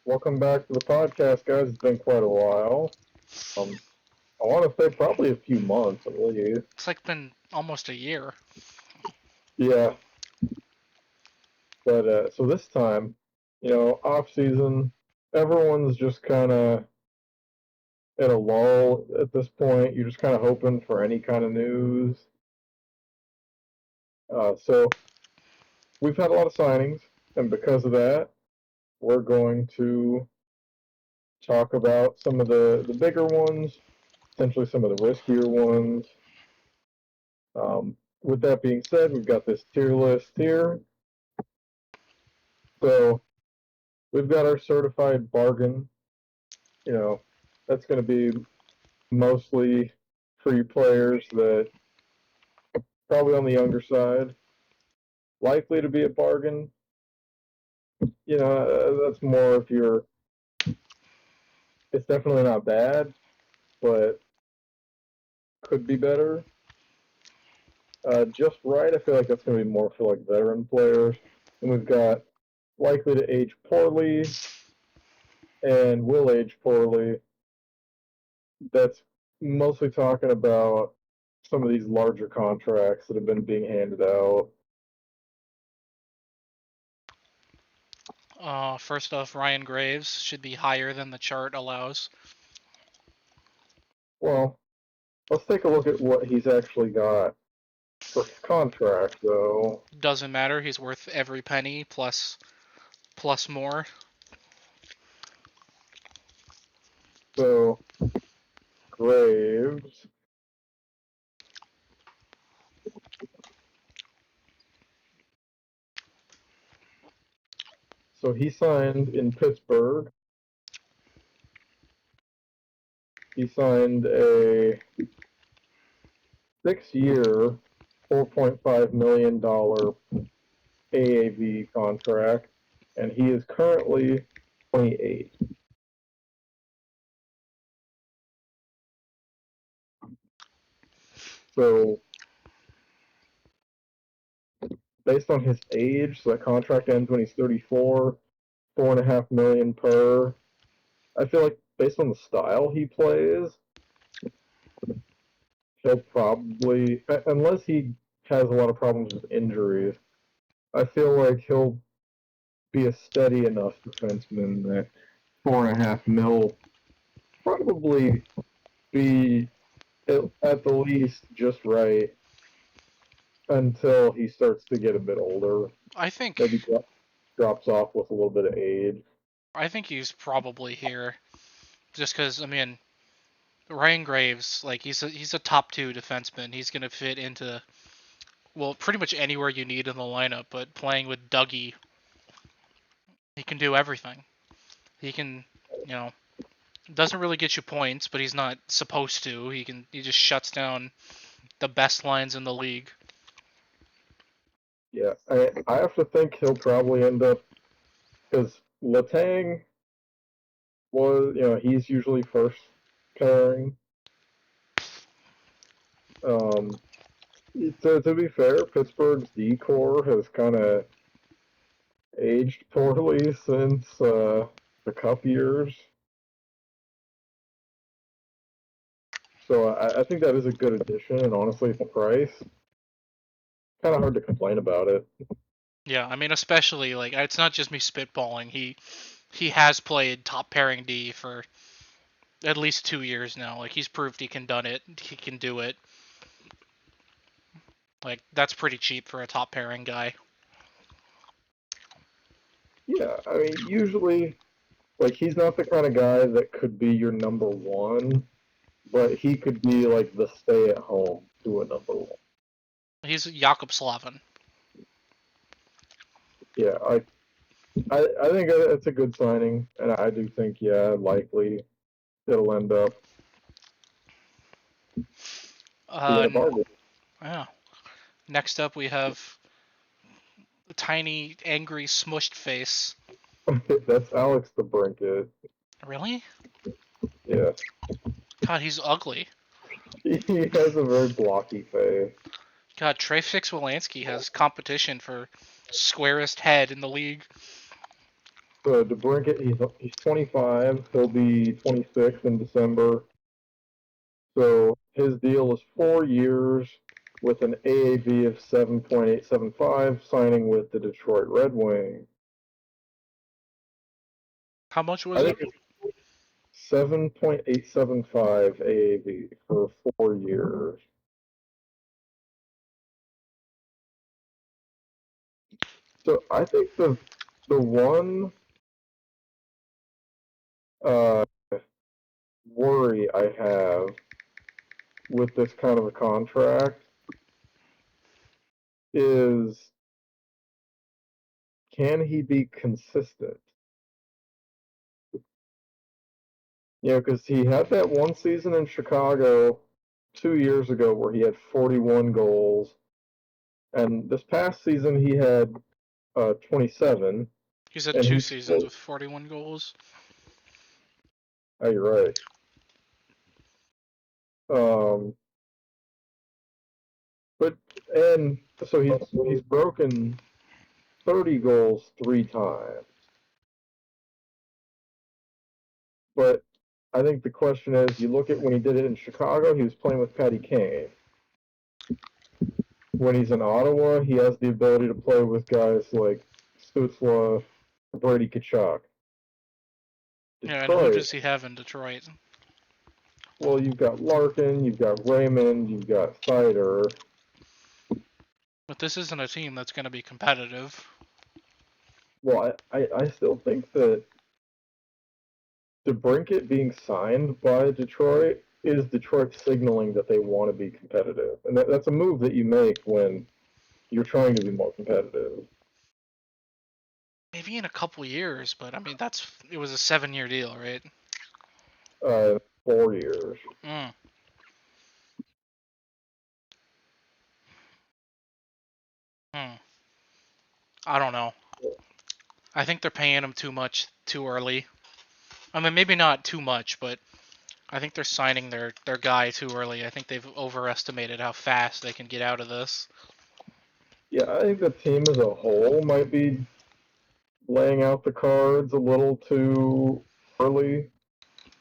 Welcome back to the podcast, guys. It's been quite a while. Um, I want to say probably a few months at least. It's like been almost a year. Yeah, but so this time, off season, everyone's just kind of in a lull at this point. You're just kind of hoping for any kind of news. So we've had a lot of signings, and because of that, we're going to talk about some of the bigger ones, potentially some of the riskier ones. With that being said, we've got this tier list here. So we've got our certified bargain. You know, that's going to be mostly free players that probably on the younger side, likely to be a bargain. That's more if you're. It's definitely not bad, but could be better. Just right. I feel like that's going to be more for like veteran players. And we've got likely to age poorly and will age poorly. That's mostly talking about some of these larger contracts that have been being handed out. First off, Ryan Graves should be higher than the chart allows. Well, let's take a look at what he's actually got for contract, though. Doesn't matter. He's worth every penny plus more. So, Graves. So he signed in Pittsburgh. He signed a 6-year, $4.5 million AAV contract, and he is currently 28. So, based on his age, so that contract ends when he's 34, 4.5 million per. I feel like based on the style he plays, he'll probably, unless he has a lot of problems with injuries, I feel like he'll be a steady enough defenseman that 4.5 mil probably be at the least just right until he starts to get a bit older. I think Maybe drops off with a little bit of age. I think he's probably here, just because Ryan Graves, like he's a top two defenseman. He's gonna fit into pretty much anywhere you need in the lineup. But playing with Dougie, he can do everything. He can, you know, doesn't really get you points, but he's not supposed to. He just shuts down the best lines in the league. Yeah, I have to think he'll probably end up because Letang he's usually first pairing. Um, to be fair, Pittsburgh's D core has kind of aged poorly since the Cup years. So I think that is a good addition, and honestly, at the price, kind of hard to complain about it. Yeah, I mean, especially like it's not just me spitballing. He has played top pairing D for at least 2 years now. Like he's proved he can done it. He can do it. Like that's pretty cheap for a top pairing guy. Yeah, I mean, usually, like, he's not the kind of guy that could be your number one, but he could be like the stay at home to a number one. He's Jakob Slavin. Yeah, I think it's a good signing, and I do think, yeah, likely it'll end up being Uh, a bargain. yeah. Next up we have the tiny, angry, smushed face. That's Alex the Brinket. Really? Yeah, God, he's ugly. he has a very blocky face. God, Trey Fix-Wolanski has competition for squarest head in the league. So DeBrincat, he's 25. He'll be 26 in December. So his deal is 4 years with an AAV of 7.875, signing with the Detroit Red Wings. How much was I it? think it's 7.875 AAV for 4 years. So I think the one uh, worry I have with this kind of a contract is, can he be consistent? Because he had that one season in Chicago 2 years ago where he had 41 goals, and this past season he had 27, He's had and two he's seasons with 41 goals. oh, you're right. Um, but and so he's broken 30 goals 3 times. But I think the question is, you look at when he did it in Chicago, he was playing with Patty Kane. When he's in Ottawa, he has the ability to play with guys like Stutzla, Brady Tkachuk. Yeah, and who Detroit, does he have in Detroit? well, you've got Larkin, you've got Raymond, you've got Seider. But this isn't a team that's going to be competitive. Well, I still think that DeBrincat being signed by Detroit is Detroit signaling that they want to be competitive. And that's a move that you make when you're trying to be more competitive. Maybe in a couple years, but I mean it was a 7-year deal, right? 4 years. Mm. Hmm. I don't know. I think they're paying him too much too early. I mean, maybe not too much, but I think they're signing their guy too early. I think they've overestimated how fast they can get out of this. Yeah, I think the team as a whole might be laying out the cards a little too early.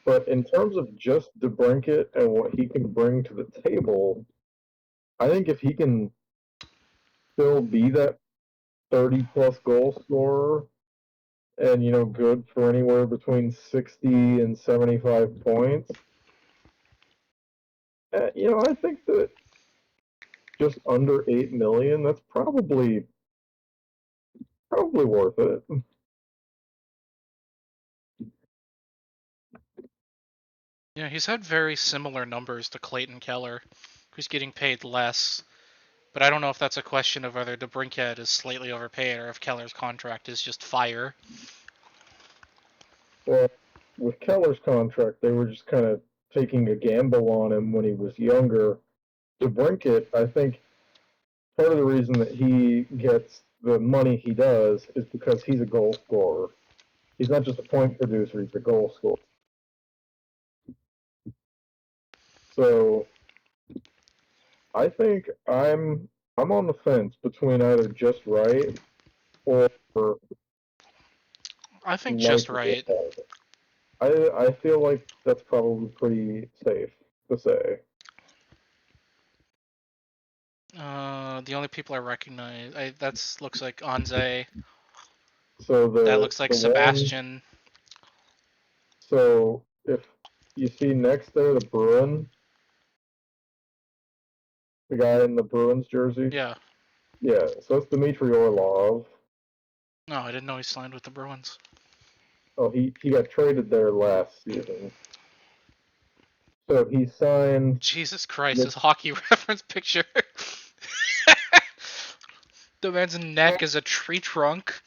But in terms of just DeBrincat and what he can bring to the table, I think if he can still be that 30 plus goal scorer and, good for anywhere between 60 and 75 points, I think that just under 8 million, that's probably worth it. Yeah, he's had very similar numbers to Clayton Keller, who's getting paid less. But I don't know if that's a question of whether DeBrincat is slightly overpaid or if Keller's contract is just fire. Well, with Keller's contract, they were just kind of taking a gamble on him when he was younger. DeBrincat, I think part of the reason that he gets the money he does is because he's a goal scorer. He's not just a point producer; he's a goal scorer. So I think I'm on the fence between either just right or I think just likely. right. I feel like that's probably pretty safe to say. The only people I recognize, that's looks like Anze. So That the looks like the one Sebastian. so if you see next there the Bruin, the guy in the Bruins jersey, Yeah. yeah, so it's Dmitry Orlov. No, I didn't know he signed with the Bruins. Oh, he got traded there last season. So he signed Jesus Christ, with his hockey reference picture. The man's neck is a tree trunk.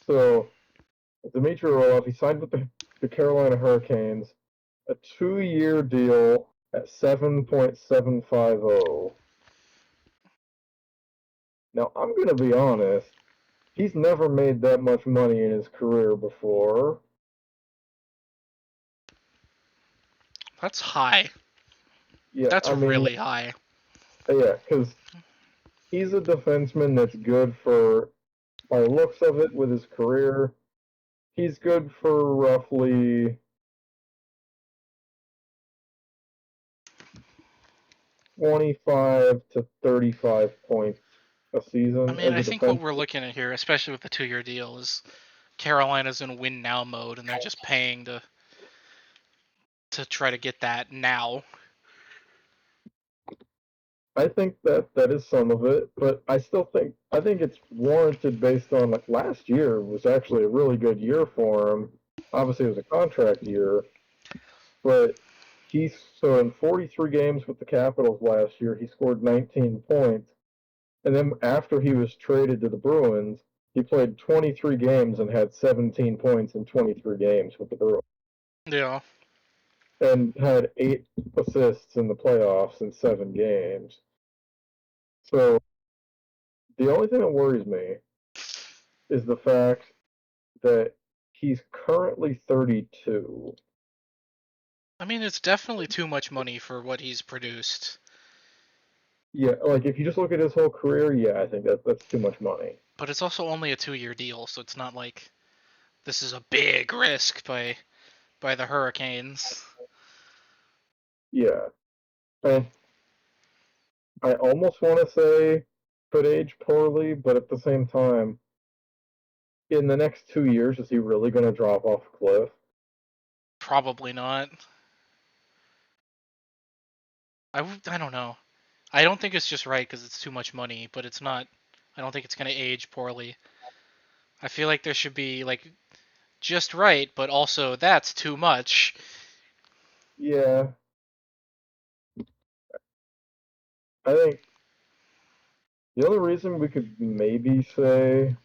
so Dmitry Orlov. He signed with the Carolina Hurricanes, a 2-year deal at 7.750. Now I'm gonna be honest. He's never made that much money in his career before. That's high. Yeah, That's I mean, really high. yeah, because he's a defenseman that's good for by the looks of it, with his career, he's good for roughly 25 to 35 points a I season mean, as I a think what defense. we're looking at here, especially with the 2-year deal, is Carolina's in win now mode, and they're just paying to try to get that now. I think that is some of it, but I think it's warranted based on like last year was actually a really good year for him. Obviously, it was a contract year, but he's so in 43 games with the Capitals last year, he scored 19 points, and then after he was traded to the Bruins, he played 23 games and had 17 points in 23 games with the Bruins, Yeah. and had 8 assists in the playoffs in 7 games. So the only thing that worries me is the fact that he's currently 32. I mean, it's definitely too much money for what he's produced, Yeah, like if you just look at his whole career, yeah, I think that's too much money. but it's also only a 2-year deal, so it's not like this is a big risk by the Hurricanes. Yeah, I I almost want to say could age poorly, but at the same time, in the next 2 years, is he really going to drop off a cliff? Probably not. I don't know. I don't think it's just right because it's too much money, but it's not. I don't think it's gonna age poorly. I feel like there should be like just right, but also that's too much. Yeah, I think the only reason we could maybe say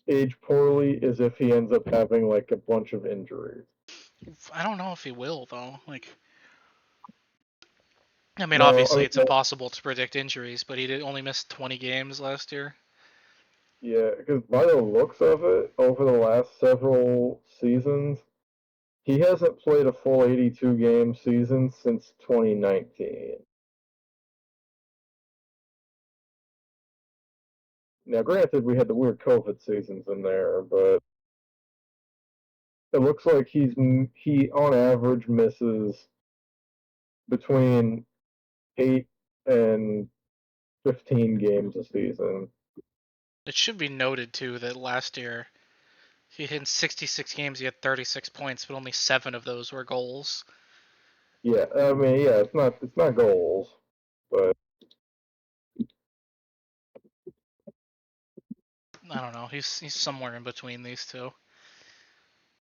age poorly is if he ends up having like a bunch of injuries. I don't know if he will though. Like, I mean, No, I obviously it's mean, impossible to predict injuries, but he did only miss 20 games last year. yeah, because by the looks of it, over the last several seasons, he hasn't played a full 82 game season since 2019. Now, granted, we had the weird COVID seasons in there, but it looks like he on average misses between 8 and 15 games a season. It should be noted too that last year he hit 66 games, he had 36 points, but only 7 of those were goals. Yeah, I mean, yeah, it's not goals, but I don't know. He's somewhere in between these two.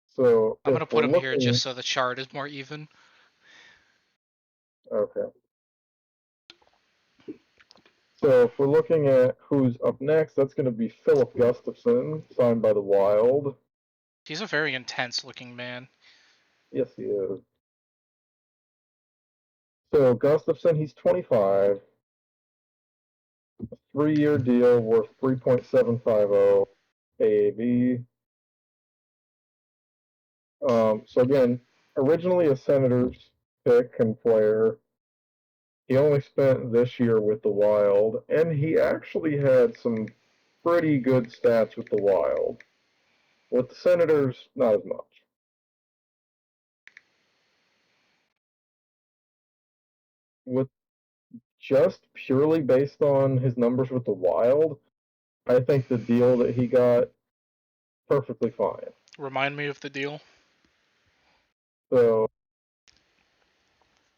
so I'm if gonna put we're him here just looking, so the chart is more even. okay, so if we're looking at who's up next, that's going to be Philip Gustafson, signed by the Wild. He's a very intense looking man. Yes, he is. So Gustafson, he's 25, 3-year deal worth 3.750 AAV. So again, originally a Senators pick and player. He only spent this year with the Wild, and he actually had some pretty good stats with the Wild. With the Senators, not as much. With just purely based on his numbers with the Wild, I think the deal that he got perfectly fine. Remind me of the deal So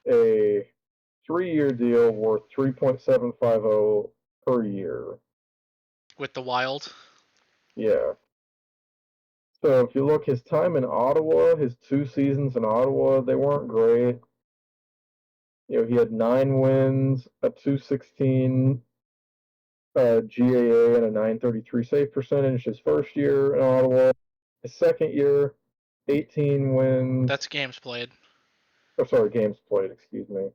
a 3-year deal worth 3.750 per year. with the Wild. Yeah. So if you look his time in Ottawa, his 2 seasons in Ottawa, they weren't great. He had 9 wins, a 216 GAA, and a 933 save percentage his first year in Ottawa. His second year, 18 wins. That's games played. Oh, sorry, games played. Excuse me.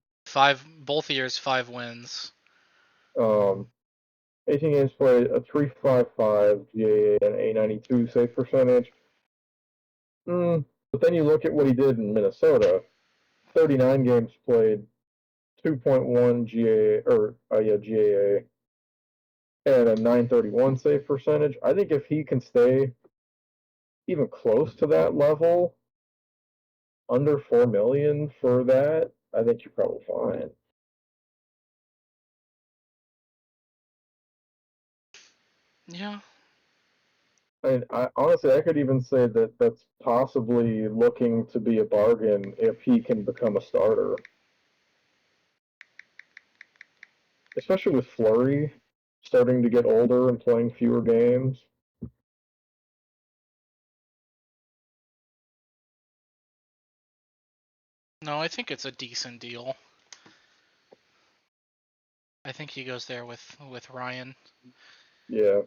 Both years, 5 wins. Um, 18 games played, a 355 GAA, and a 892 save percentage. But then you look at what he did in Minnesota. 39 games played, 2.1 GAA, or yeah, GAA, and a 931 save percentage. I think if he can stay even close to that level, under 4 million for that, I think you're probably fine. Yeah. Honestly, I could even say that that's possibly looking to be a bargain if he can become a starter, especially with Fleury starting to get older and playing fewer games. No, I think it's a decent deal. I think he goes there with Ryan. Yeah.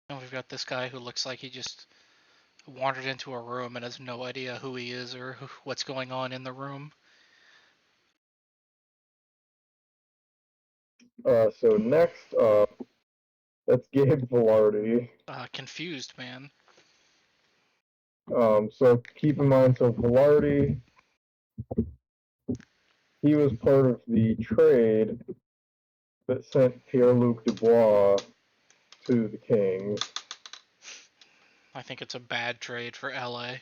And we've got this guy who looks like he just wandered into a room and has no idea who he is or what's going on in the room. So next up, that's Gabe Velarde. Confused, man. So keep in mind, so Velarde, he was part of the trade that sent Pierre-Luc Dubois to the Kings. I think it's a bad trade for LA.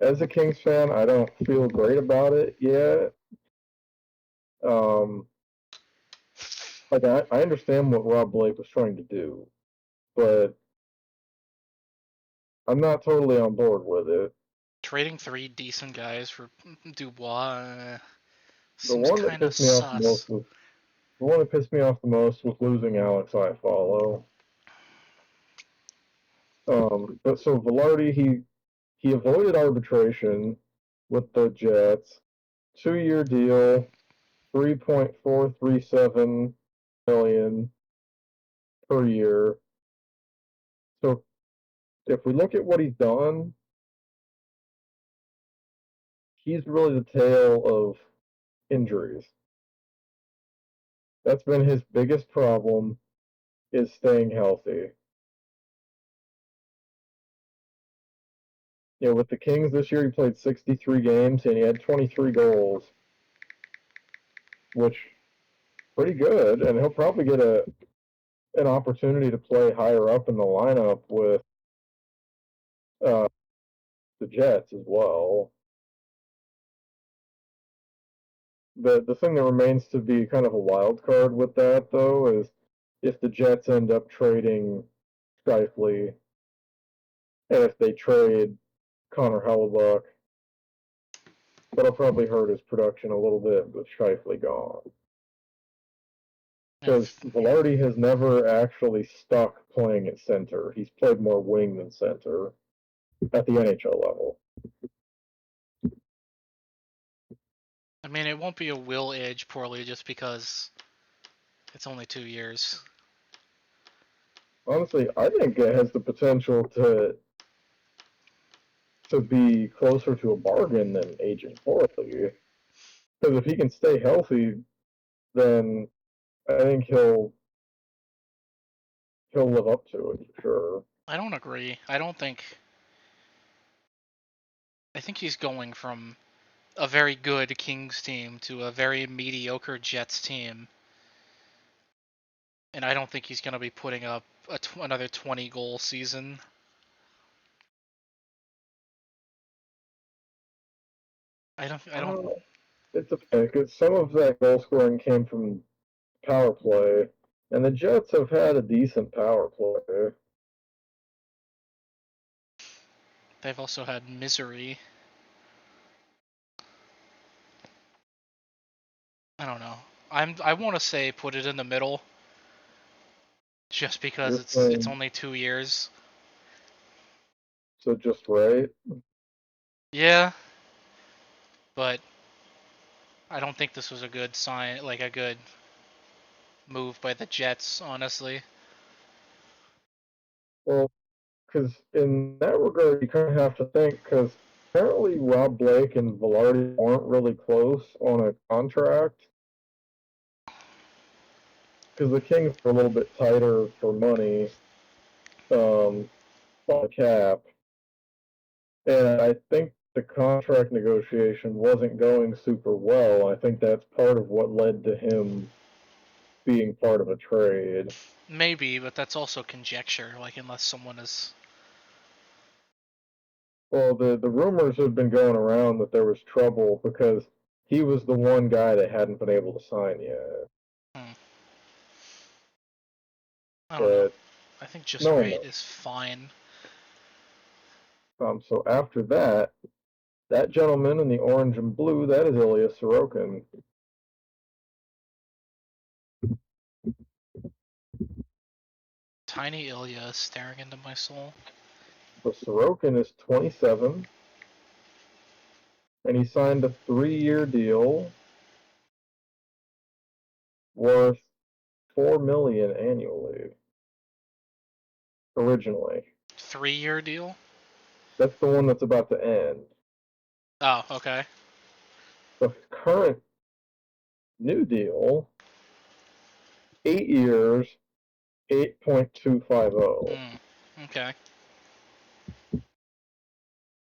As a Kings fan, I don't feel great about it yet. Um, like I understand what Rob Blake was trying to do, but I'm not totally on board with it. Trading 3 decent guys for Dubois The seems one that kind of pissed me off the sus. most was the one that pissed me off the most was losing Alex Iafallo. But so Velarde, he avoided arbitration with the Jets, 2-year deal, 3.437 million per year. So if we look at what he's done, he's really the tale of injuries. That's been his biggest problem is staying healthy. With the Kings this year, he played 63 games and he had 23 goals, which pretty good. And he'll probably get an opportunity to play higher up in the lineup with uh, the Jets as well. The thing that remains to be kind of a wild card with that, though, is if the Jets end up trading Scheifele, and if they trade Connor Hellebuck, that'll probably hurt his production a little bit with Scheifele gone. Because If Velarde has never actually stuck playing at center. He's played more wing than center at the NHL level. I mean, it won't be a will age poorly just because it's only 2 years. Honestly, I think it has the potential to be closer to a bargain than aging poorly. Because if he can stay healthy, then I think he'll live up to it for sure. I don't agree. I think he's going from a very good Kings team to a very mediocre Jets team, and I don't think he's going to be putting up another 20 goal season. I don't. It's a because some of that goal scoring came from power play, and the Jets have had a decent power play. They've also had misery. I don't know. I want to say put it in the middle, just because You're it's saying only 2 years. so just right. Yeah, but I don't think this was a good sign, like a good move by the Jets, honestly. Well, because in that regard, you kind of have to think because apparently Rob Blake and Velarde aren't really close on a contract because the Kings are a little bit tighter for money on the cap, and I think the contract negotiation wasn't going super well. I think that's part of what led to him being part of a trade. Maybe, but that's also conjecture. Like unless someone is. Well, the rumors have been going around that there was trouble because he was the one guy that hadn't been able to sign yet. Hmm, I don't know. That I think just no one right knows. is fine. So after that, that gentleman in the orange and blue, that is Ilya Sorokin. Tiny Ilya is staring into my soul. So Sorokin is 27, and he signed a 3-year deal worth $4 million annually. Originally, 3-year deal? that's the one that's about to end. Oh, okay. The current new deal, 8 years, 8.250. Hmm. Okay.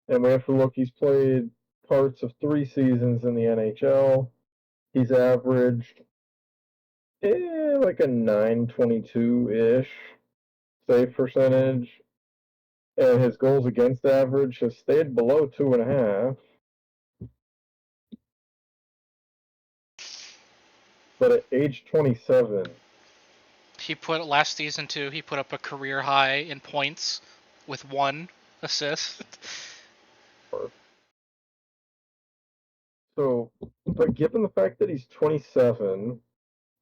And we have to look, he's played parts of 3 seasons in the NHL. He's averaged like a 922 ish save percentage. And his goals against average has stayed below 2.5. But at age 27, He put last season too. He put up a career high in points with 1 assist. so, but given the fact that he's 27,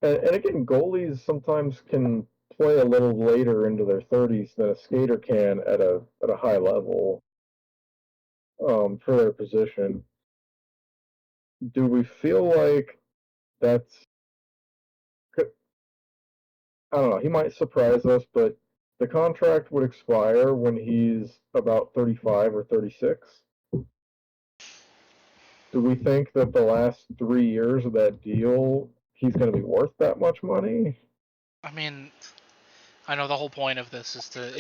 and again, goalies sometimes can play a little later into their 30s than a skater can at a high level for their position. Do we feel like that's I don't know. He might surprise us, but the contract would expire when he's about 35 or 36. Do we think that the last 3 years of that deal, he's going to be worth that much money? I mean, I know the whole point of this is to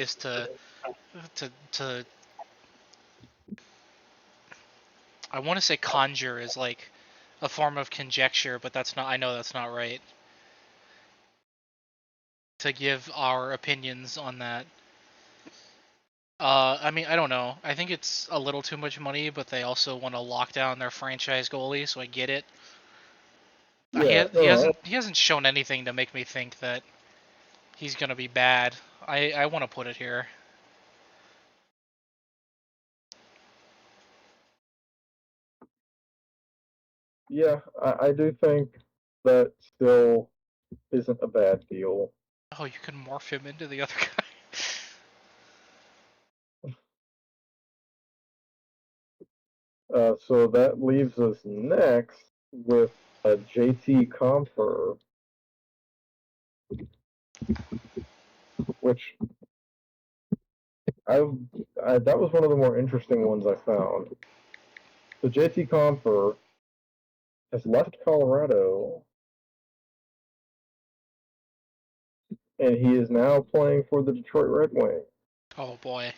I want to say conjure is like a form of conjecture, but that's not. I know that's not right. To give our opinions on that. I mean, I don't know. I think it's a little too much money, but they also want to lock down their franchise goalie, so I get it. He Yeah, he no, hasn't he hasn't shown anything to make me think that he's gonna be bad. I want to put it here. yeah, I do think that still isn't a bad deal. Oh, you can morph him into the other guy. So that leaves us next with JT Comfer, which I, that was one of the more interesting ones I found. So JT Comfer has left Colorado, and he is now playing for the Detroit Red Wings. Oh boy.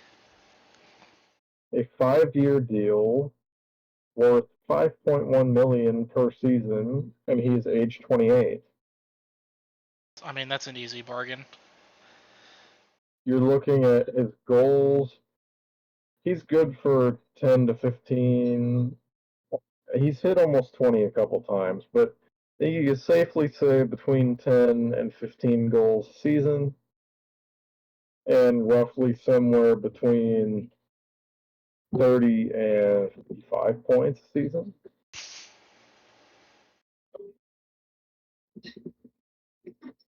A 5-year deal worth 5.1 million per season, and he is age 28. I mean, that's an easy bargain. You're looking at his goals. He's good for 10 to 15. He's hit almost 20 a couple times, but you can safely say between 10 and 15 goals a season, and roughly somewhere between 30 and 55 points a season.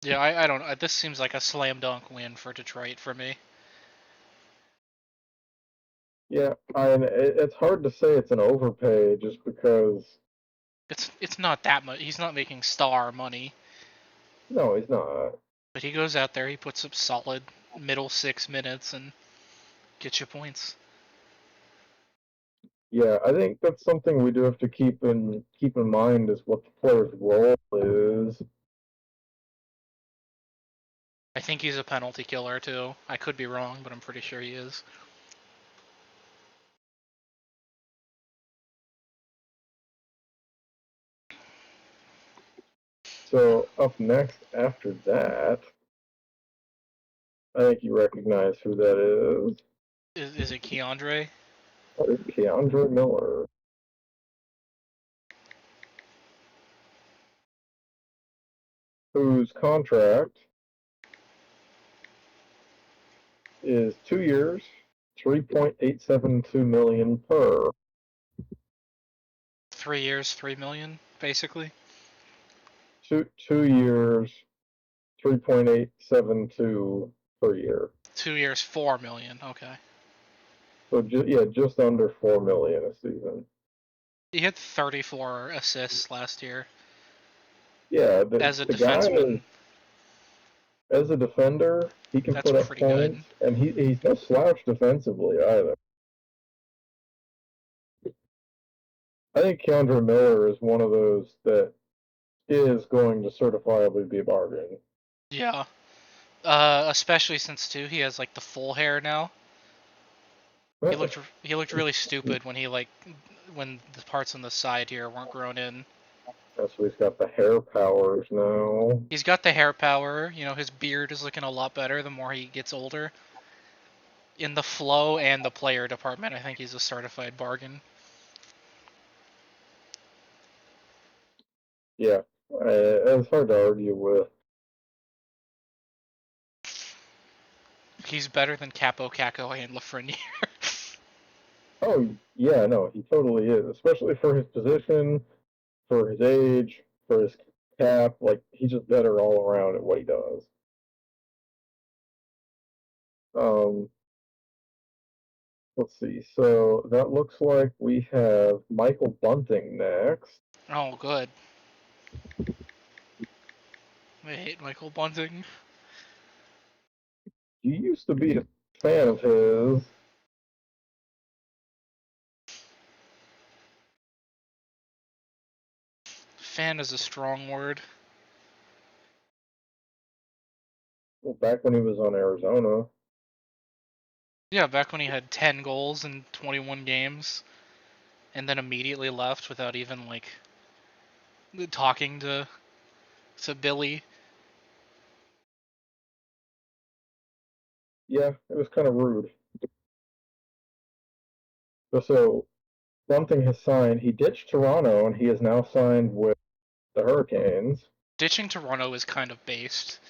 Yeah, I don't. This seems like a slam dunk win for Detroit for me. Yeah, it's hard to say it's an overpay just because. It's not that much. He's not making star money, No, he's not. but he goes out there, he puts up solid middle 6 minutes and gets you points. Yeah, I think that's something we do have to keep in mind is what the player's role is. I think he's a penalty killer too. I could be wrong, but I'm pretty sure he is. So up next after that, I think you recognize who that is. Is it Keandre? That is Keandre Miller, whose contract is 2 years, 3.872 million per. 3 years, 3 million, basically. 2 years, 3.872 per year. 2 years, 4 million. Okay. So yeah, just under 4 million a season. He had 34 assists last year Yeah, as a the guy is, defenseman. as a defender, he can That's put up pretty good. points, and he's no slouch defensively either. I think Keandre Miller is one of those that is going to certifiably be a bargain. Yeah. Especially since too he has like the full hair now. He looked really stupid when when the parts on the side here weren't grown in. So he's got the hair powers now. He's got the hair power. His beard is looking a lot better the more he gets older. In the flow and the player department, I think he's a certified bargain. Yeah, it's hard to argue with. He's better than Capo, Caco, and Lafreniere. Oh yeah, no, he totally is, especially for his position, for his age, for his cap. Like he's just better all around at what he does. Um, let's see. So that looks like we have Michael Bunting next. Oh, good. I hate Michael Bunting. You used to be a fan of his. Fan is a strong word. Well, back when he was on Arizona. Yeah, back when he had 10 goals in 21 games, and then immediately left without even talking to Billy. Yeah, it was kind of rude. So Bunting has signed. He ditched Toronto, and he is now signed with the Hurricanes. Ditching Toronto is kind of based.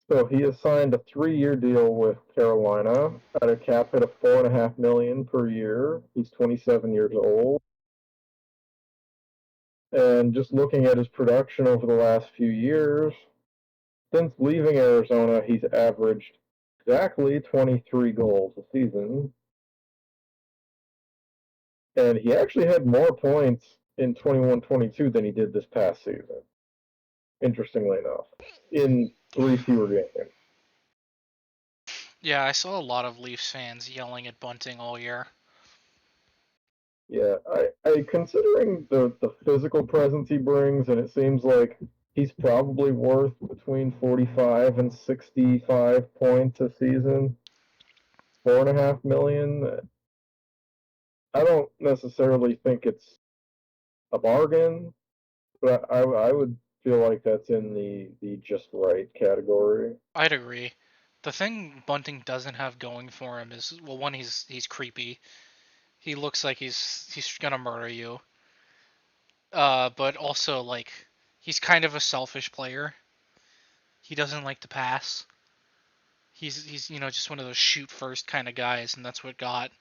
So he has signed a 3-year deal with Carolina at a cap hit of 4.5 million per year. He's 27 years old, and just looking at his production over the last few years, since leaving Arizona, he's averaged exactly 23 goals a season, and he actually had more points in 21-22 than he did this past season. Interestingly enough, in 3 fewer games. Yeah, I saw a lot of Leafs fans yelling at Bunting all year. Yeah, I considering the physical presence he brings, and it seems like he's probably worth between 45 and 65 points a season, 4.5 million. I don't necessarily think it's a bargain, but I would feel like that's in the just right category. I'd agree. The thing Bunting doesn't have going for him is, well, one, he's creepy. He looks like he's gonna murder you. But also he's kind of a selfish player. He doesn't like to pass. He's just one of those shoot first kind of guys, and that's what got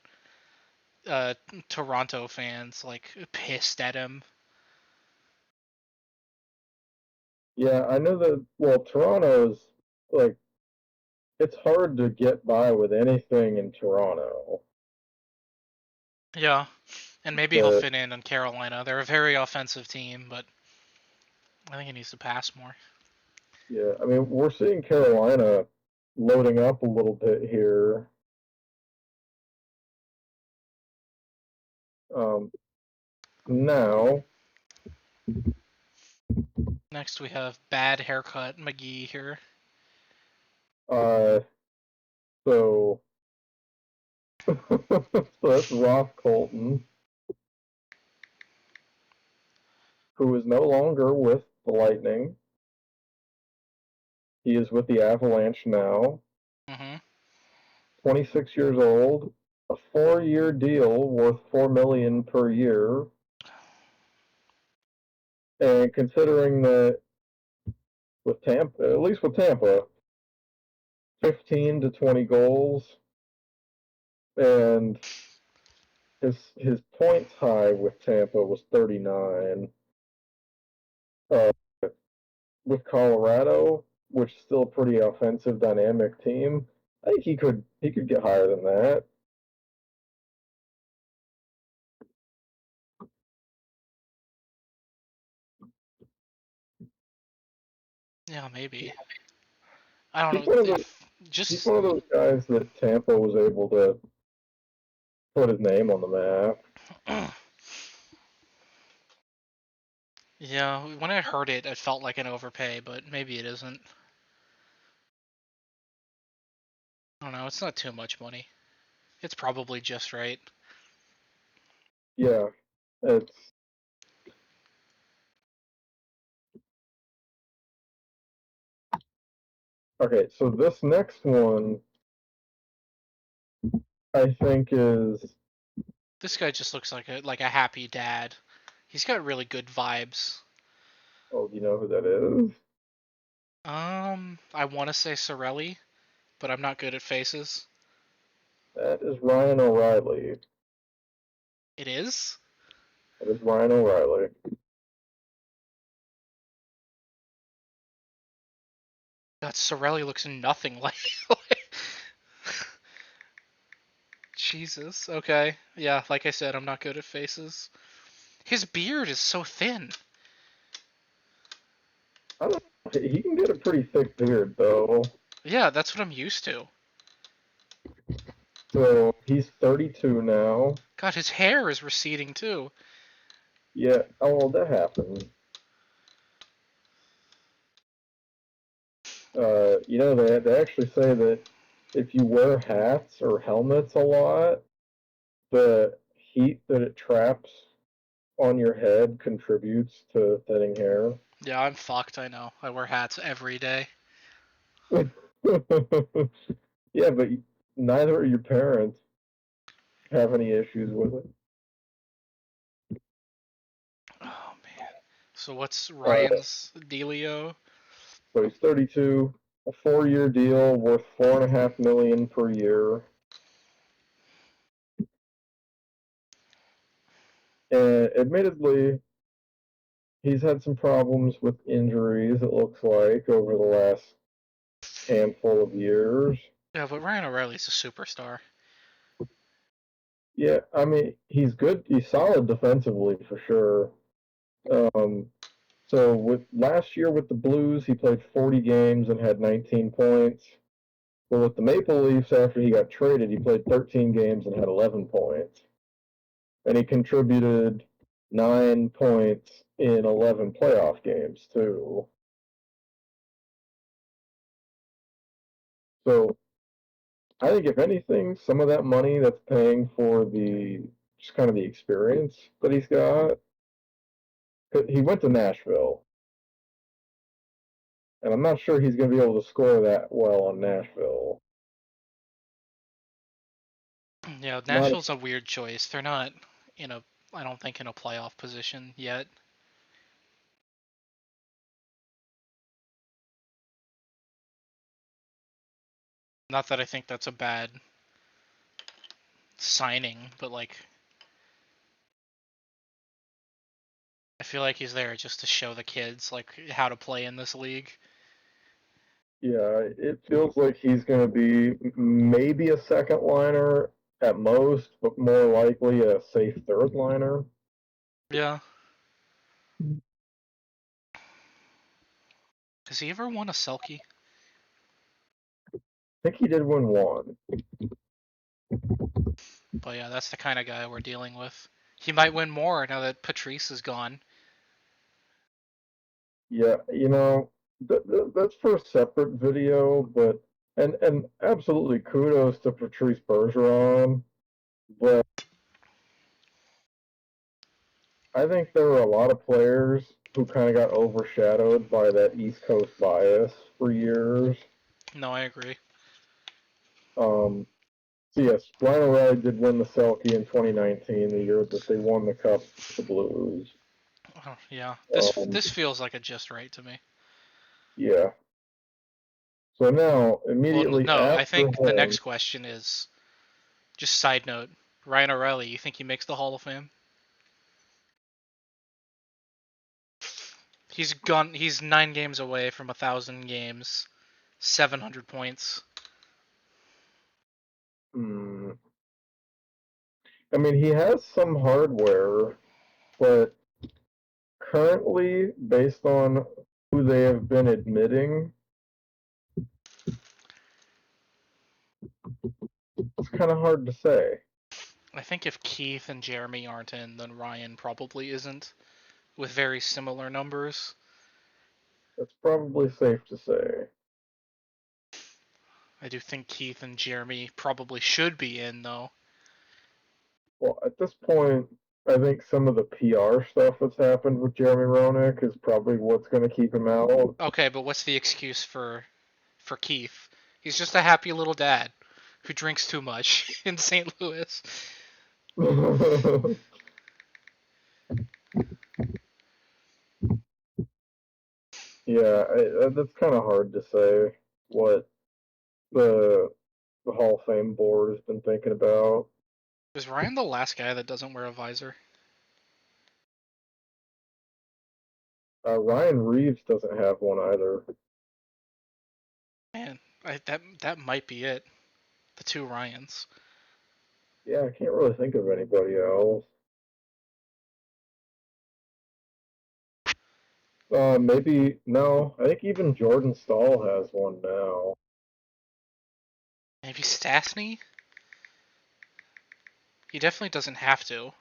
uh Toronto fans pissed at him. Yeah, I know that. Well, Toronto's like it's hard to get by with anything in Toronto. Yeah, and maybe he'll But fit in Carolina. They're a very offensive team, but I think he needs to pass more. yeah, I mean, we're seeing Carolina loading up a little bit here. Um, now, Next we have bad haircut McGee here. uh, so so that's Ross Colton. who is no longer with the Lightning. He is with the Avalanche now. Mm-hmm. 26 years old. A 4-year deal worth $4 million per year. And considering that with Tampa, at least with Tampa, 15 to 20 goals, and his points high with Tampa was 39. Uh, with Colorado, which is still a pretty offensive, dynamic team, I think he could get higher than that. Yeah, maybe. I don't He's know one of those. if He's just one of those guys that Tampa was able to put his name on the map. yeah. When I heard it, it felt like an overpay, but maybe it isn't. I don't know. It's not too much money. It's probably just right. Yeah, it's okay. So this next one, I think, is. This guy just looks like a happy dad. He's got really good vibes. Oh, do you know who that is? I want to say Sorelli, but I'm not good at faces. That is Ryan O'Reilly. It is? That is Ryan O'Reilly. God, Sorelli looks nothing like. Jesus. Okay. Yeah, like I said, I'm not good at faces. His beard is so thin. I don't know. He can get a pretty thick beard though. Yeah, that's what I'm used to. So he's 32 now. God, his hair is receding too. Yeah. Oh, well, that happens. They actually say that if you wear hats or helmets a lot, the heat that it traps on your head contributes to thinning hair. Yeah, I'm fucked, I know. I wear hats every day. Yeah, but neither of your parents have any issues with it. Oh, man. So what's Uh, Ryan's dealio? so he's 32, a 4-year deal worth $4.5 million per year. And admittedly, he's had some problems with injuries, it looks like, over the last handful of years. Yeah, but Ryan O'Reilly's a superstar. Yeah, I mean, he's good. He's solid defensively for sure. Um, so with last year with the Blues, he played 40 games and had 19 points. But with the Maple Leafs, after he got traded, he played 13 games and had 11 points. And he contributed 9 points in 11 playoff games too. So I think if anything, some of that money that's paying for the just kind of the experience that he's got. He went to Nashville, and I'm not sure he's going to be able to score that well on Nashville. Yeah, Not Nashville's a weird choice. They're not in a, I don't think, in a playoff position yet. Not that I think that's a bad signing, but like, I feel like he's there just to show the kids like how to play in this league. yeah, it feels like he's going to be maybe a second liner at most, but more likely a safe third liner. Yeah. Has he ever won a Selkie? I think he did win one. But yeah, that's the kind of guy we're dealing with. He might win more now that Patrice is gone. Yeah, that's for a separate video, but and absolutely kudos to Patrice Bergeron, but I think there were a lot of players who kind of got overshadowed by that East Coast bias for years. No, I agree. Um, so yes, Ryan O'Reilly did win the Selkie in 2019, the year that they won the Cup with the Blues. Oh, yeah, Um, this feels like a just right to me. yeah. So now, Well, immediately no, I after think the next him, question is just side note. Ryan O'Reilly, you think he makes the Hall of Fame? He's gone. He's 9 games away from 1,000 games, 700 points. hmm, I mean, he has some hardware, but currently, based on who they have been admitting, it's kind of hard to say. I think if Keith and Jeremy aren't in, then Ryan probably isn't, with very similar numbers. That's probably safe to say. I do think Keith and Jeremy probably should be in, though. Well, at this point, I think some of the PR stuff that's happened with Jeremy Roenick is probably what's going to keep him out. Okay, but what's the excuse for Keith? He's just a happy little dad who drinks too much in St. Louis. Yeah, that's kind of hard to say what the the Hall of Fame board has been thinking about. Is Ryan the last guy that doesn't wear a visor? Ryan Reeves doesn't have one either. Man, that might be it. The two Ryans. Yeah, I can't really think of anybody else. Maybe no. I think even Jordan Stahl has one now. Maybe Stastny? He definitely doesn't have to.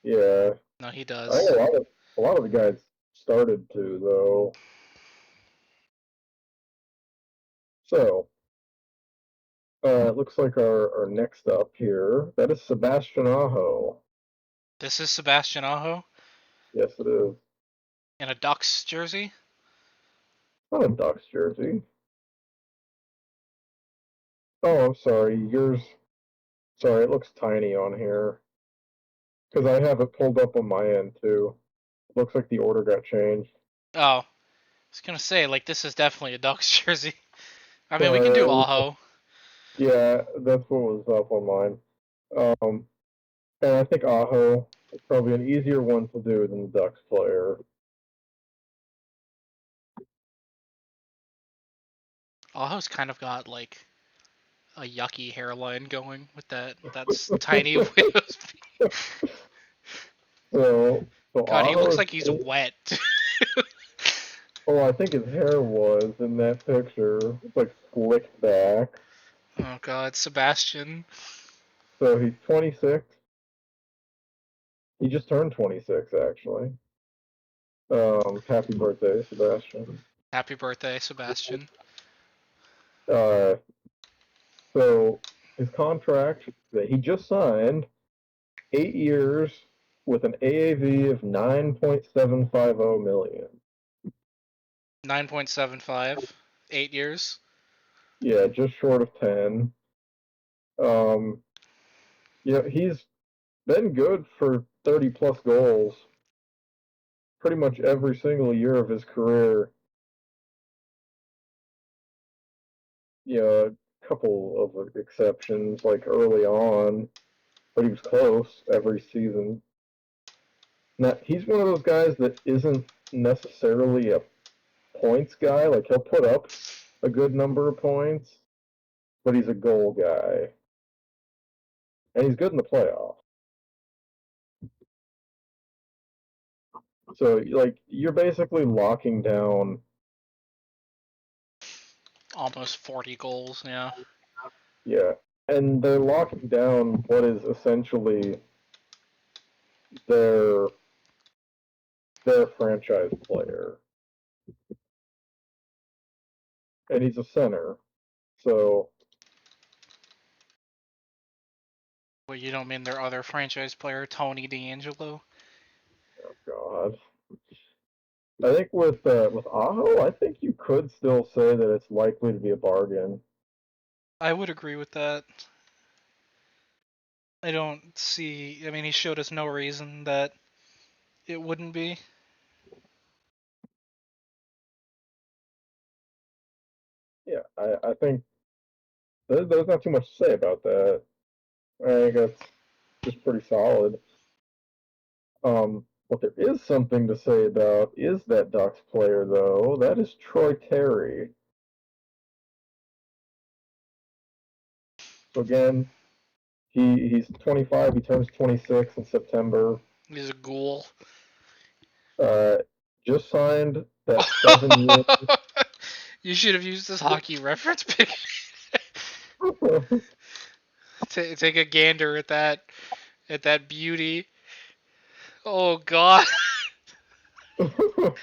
Yeah, No, he I think does. a lot of the guys started to though. So, it looks like our next up here, that is Sebastian Aho. This is Sebastian Aho Yes, it is. in a Ducks jersey. Not a Ducks jersey. Oh, I'm sorry. Sorry, it looks tiny on here. Because I have it pulled up on my end too. Looks like the order got changed. Oh, I was gonna say like this is definitely a Ducks jersey. I mean, we can do Sorry. Aho. Yeah, that's what was up on mine. Um, and I think Aho is probably an easier one to do than the Ducks player. Aho's kind of got like a yucky hairline going with that's tiny widow's peak. So God, he Aho looks is, like he's wet. oh, I think his hair was in that picture. It's like slicked back. Oh God, Sebastian. So he's 26. He just turned 26, actually. Happy birthday, Sebastian. Happy birthday, Sebastian. Uh, so his contract that he just signed, 8 years with an AAV of 9.750 million. 9.75, 8 years. Yeah, just short of 10. Um, yeah, he's been good for 30 plus goals pretty much every single year of his career. A couple of exceptions, like early on, but he was close every season. Now, he's one of those guys that isn't necessarily a points guy. Like, he'll put up a good number of points, but he's a goal guy. And he's good in the playoffs. So, like, you're basically locking down, Almost 40 goals. Yeah. yeah. And they're locking down what is essentially their their franchise player. And he's a center. So, Well, you don't mean their other franchise player, Tony DeAngelo? God. I think with Aho, I think you could still say that it's likely to be a bargain. I would agree with that. I don't see. I mean, he showed us no reason that it wouldn't be. Yeah, I think there's not too much to say about that. I think that's just pretty solid. What there is something to say about is that Ducks player, though. That is Troy Terry. So again, he's 25. He turns 26 in September. He's a ghoul. Uh, just signed that 7 year. You should have used this hockey reference pick. Take a gander at that beauty. Oh God! Look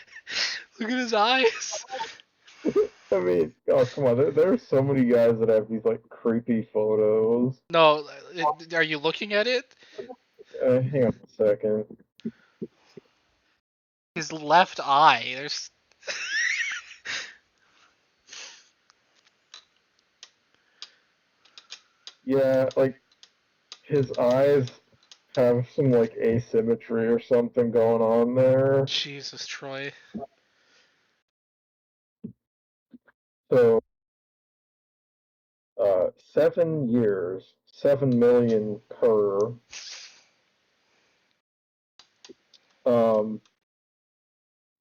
at his eyes. I mean, oh come on, there are so many guys that have these like creepy photos. No, are you looking at it? Hang on a second. His left eye. There's. Yeah, like his eyes have some like asymmetry or something going on there. Jesus, Troy. So 7 years, 7 million per. Um,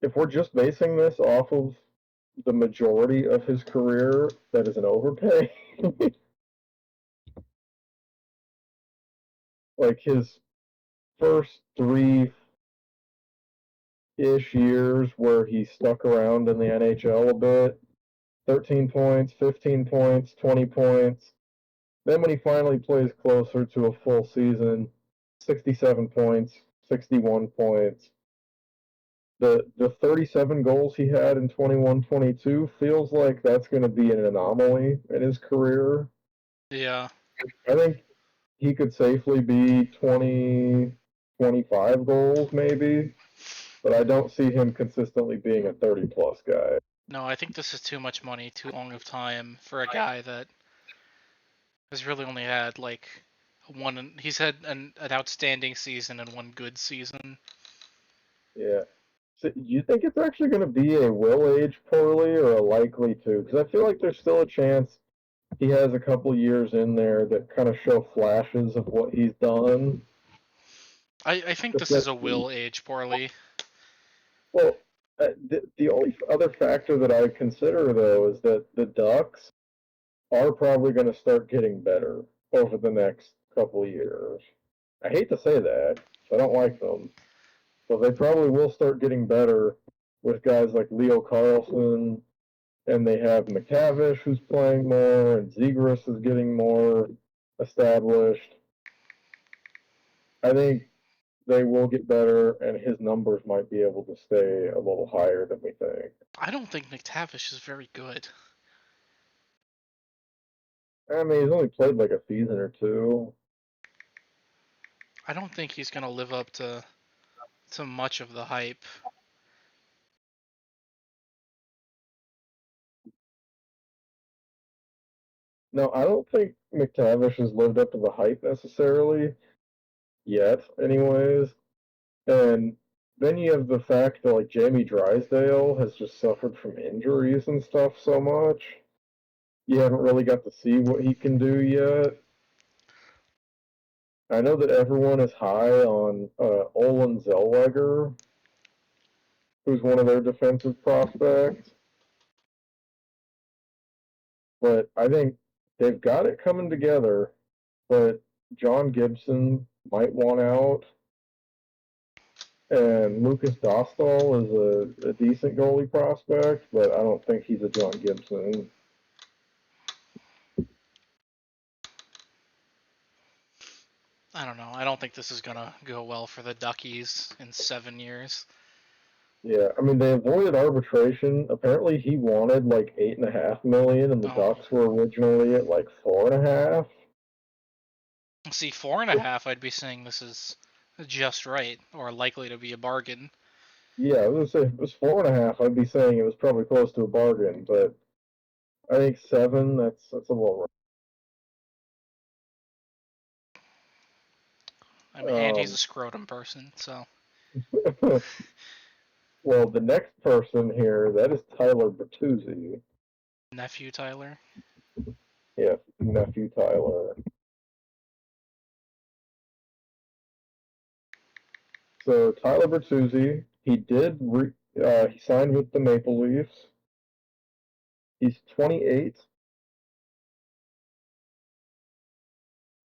if we're just basing this off of the majority of his career, that is an overpay. Like his first 3-ish years where he stuck around in the NHL a bit, 13 points, 15 points, 20 points. Then when he finally plays closer to a full season, 67 points, 61 points. The 37 goals he had in 21-22 feels like that's going to be an anomaly in his career. Yeah. I think he could safely be 20, 25 goals maybe, but I don't see him consistently being a 30 plus guy. No, I think this is too much money, too long of time for a guy that has really only had like one. He's had an outstanding season and one good season. Yeah. So you think it's actually going to be a will age poorly or a likely to? Because I feel like there's still a chance he has a couple years in there that kind of show flashes of what he's done. I think this is a Especially, will age poorly. well, the only other factor that I consider though is that the Ducks are probably going to start getting better over the next couple of years. I hate to say that, I don't like them, but they probably will start getting better with guys like Leo Carlson, and they have McTavish who's playing more, and Zegras is getting more established. I think they will get better, and his numbers might be able to stay a little higher than we think. I don't think McTavish is very good. I mean, he's only played like a season or two. I don't think he's gonna live up to much of the hype. No, I don't think McTavish has lived up to the hype necessarily yet, anyways. And then you have the fact that like Jamie Drysdale has just suffered from injuries and stuff so much. You haven't really got to see what he can do yet. I know that everyone is high on Olin Zellweger, who's one of their defensive prospects, but I think they've got it coming together. But John Gibson might want out, and Lucas Dostal is a decent goalie prospect, but I don't think he's a John Gibson. I don't know. I don't think this is gonna go well for the Duckies in 7 years. Yeah, I mean they avoided arbitration. Apparently he wanted like 8.5 million, and the Oh, Ducks were originally at like 4.5. see, 4.5. I'd be saying just right or likely to be a bargain. Yeah, I was gonna say if it was 4.5, I'd be saying it was probably close to a bargain, but I think 7, that's a little I mean, and he's a rough. scrotum person, so Well, the next person here, that is Tyler Bertuzzi. nephew Tyler. Yeah, nephew Tyler. So Tyler Bertuzzi, he signed with the Maple Leafs. He's 28,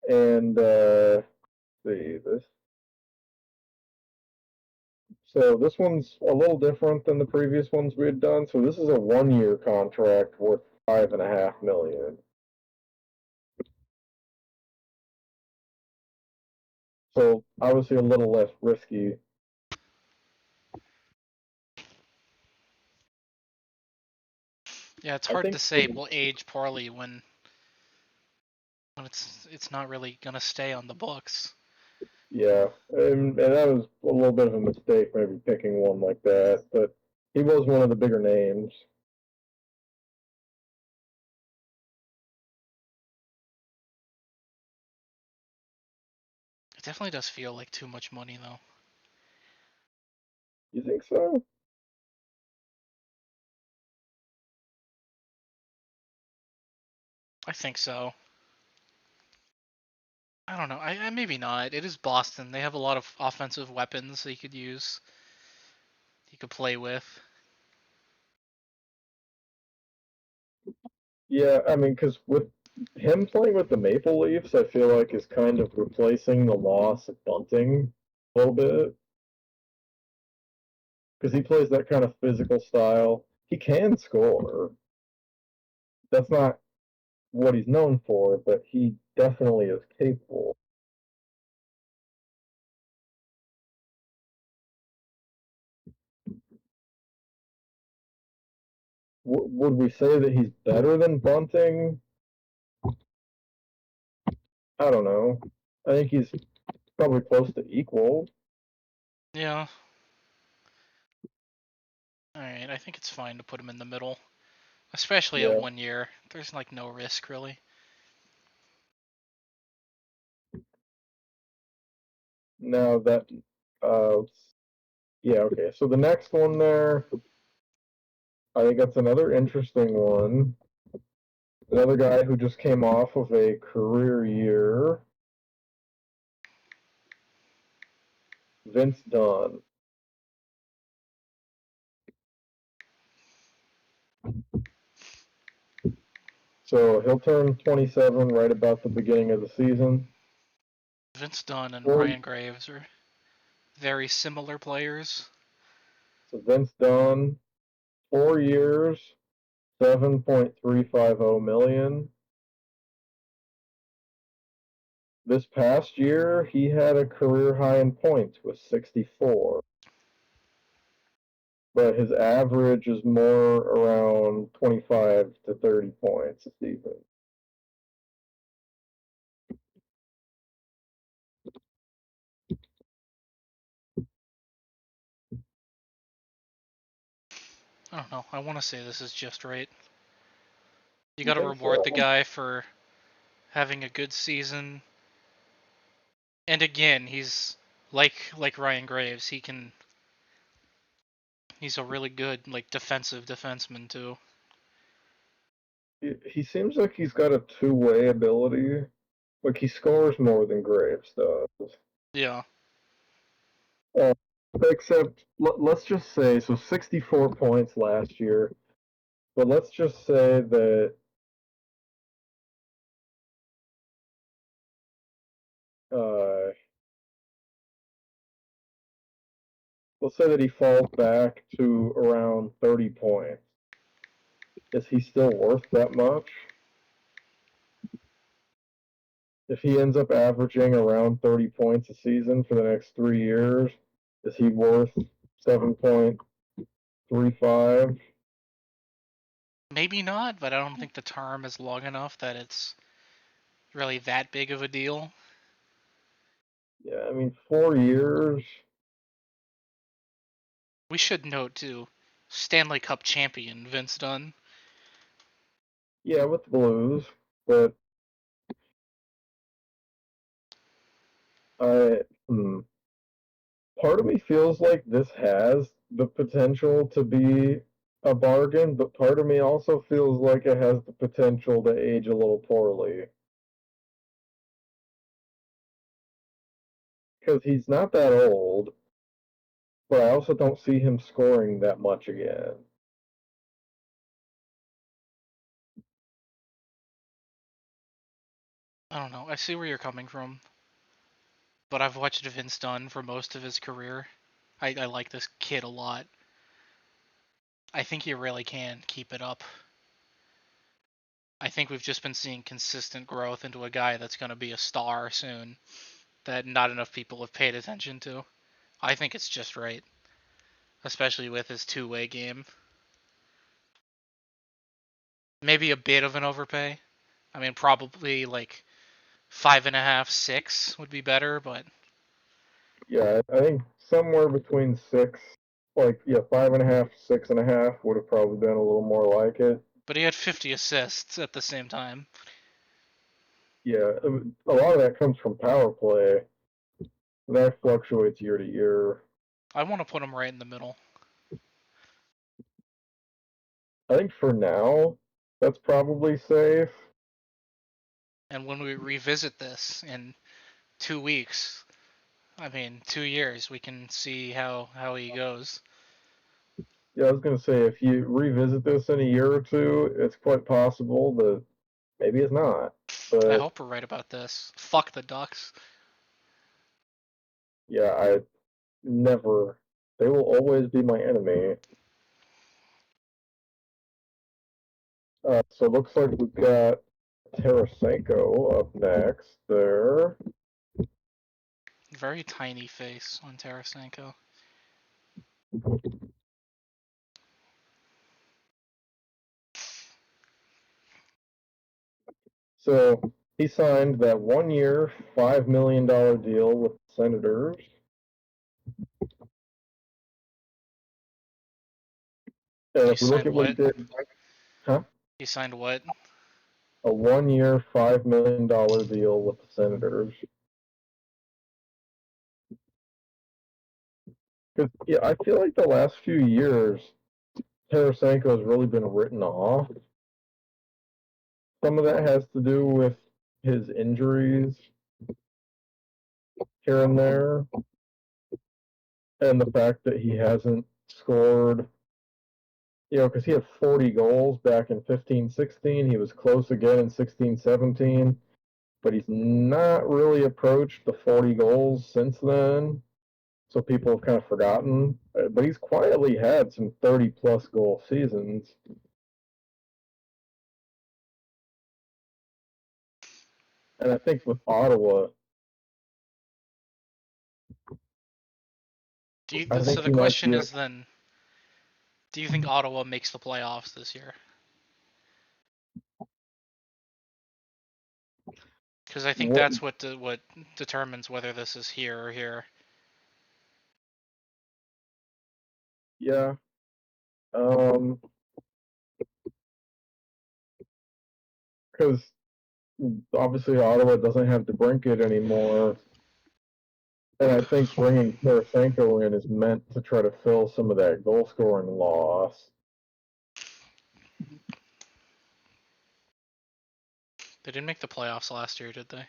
and see this. So this one's a little different than the previous ones we had done. So this is a 1-year contract worth 5.5 million. So obviously a little less risky. Yeah, it's I hard to think, say will age poorly when it's not really gonna stay on the books. yeah, and that was a little bit of a mistake, maybe picking one like that. But he was one of the bigger names. It definitely does feel like too much money though. You think so? I think so. I don't know. I maybe not. It is Boston. They have a lot of offensive weapons that he could play with. Yeah, I mean, because with him playing with the Maple Leafs, I feel like is kind of replacing the loss of Bunting a little bit because he plays that kind of physical style. He can score. That's not what he's known for, but he definitely is capable. Would we say that he's better than Bunting? I don't know. I think he's probably close to equal. Yeah. All right. I think it's fine to put him in the middle, especially at Yeah. 1 year. There's like no risk really. Now that, uh, yeah, okay. So the next one there, I think that's another interesting one. Another guy who just came off of a career year, Vince Dunn. So he'll turn 27 right about the beginning of the season. Vince Dunn and Four, Ryan Graves are very similar players. so Vince Dunn, 4 years, 7.350 million. This past year, he had a career high in points with 64, but his average is more around 25 to 30 points a season. I don't know. I want to say this is just right. You You got to think reward the so? guy for having a good season. And again, he's like Ryan Graves. He's a really good like defensive defenseman too. He seems like he's got a two-way ability. Like he scores more than Graves does. Yeah. Uh, except let's just say so 64 points last year, but let's just say that uh, let's say that he falls back to around 30 points. Is he still worth that much? If he ends up averaging around 30 points a season for the next 3 years, is he worth 7.35? Maybe not, but I don't think the term is long enough that it's really that big of a deal. Yeah, I mean 4 years. We should note too, Stanley Cup champion Vince Dunn. Yeah, with the Blues, but I part of me feels like this has the potential to be a bargain, but part of me also feels like it has the potential to age a little poorly because he's not that old, but I also don't see him scoring that much again. I don't know. I see where you're coming from, but I've watched Vince Dunn for most of his career. I like this kid a lot. I think he really can keep it up. I think we've just been seeing consistent growth into a guy that's going to be a star soon that not enough people have paid attention to. I think it's just right, especially with his two-way game. Maybe a bit of an overpay. I mean, probably like 5.5, 6 would be better, but Yeah, I think somewhere between six, like yeah, 5.5, 6.5 would have probably been a little more like it. he had 50 assists at the same time. Yeah, a lot of that comes from power play. That fluctuates year to year. I want to put him right in the middle. I think for now, that's probably safe. And when we revisit this in 2 weeks, I mean 2 years, we can see how he goes. Yeah, I was gonna say if you revisit this in a year or two, it's quite possible that maybe it's not. I But hope we're right about this. Fuck the Ducks. yeah, I never. They will always be my enemy. So it looks like we've got Tarasenko up next there. Very tiny face on Tarasenko. So he signed that 1 year, $5 million deal with the Senators. And He if we look signed at what he what? did, huh? He signed what? A 1 year, $5 million deal with the Senators. Because yeah, I feel like the last few years, Tarasenko has really been written off. Some of that has to do with his injuries here and there, and the fact that he hasn't scored. Because he had 40 goals back in 15-16. He was close again in 16-17, but he's not really approached the 40 goals since then. So people have kind of forgotten. But he's quietly had some 30-plus goal seasons. And I think with Ottawa, I So think the he might question be. is then, do you think Ottawa makes the playoffs this year? Because I think What? that's what determines whether this is here or here. Yeah. Because obviously Ottawa doesn't have DeBrincat anymore, and I think bringing Tarasenko in is meant to try to fill some of that goal scoring loss. They didn't make the playoffs last year, did they?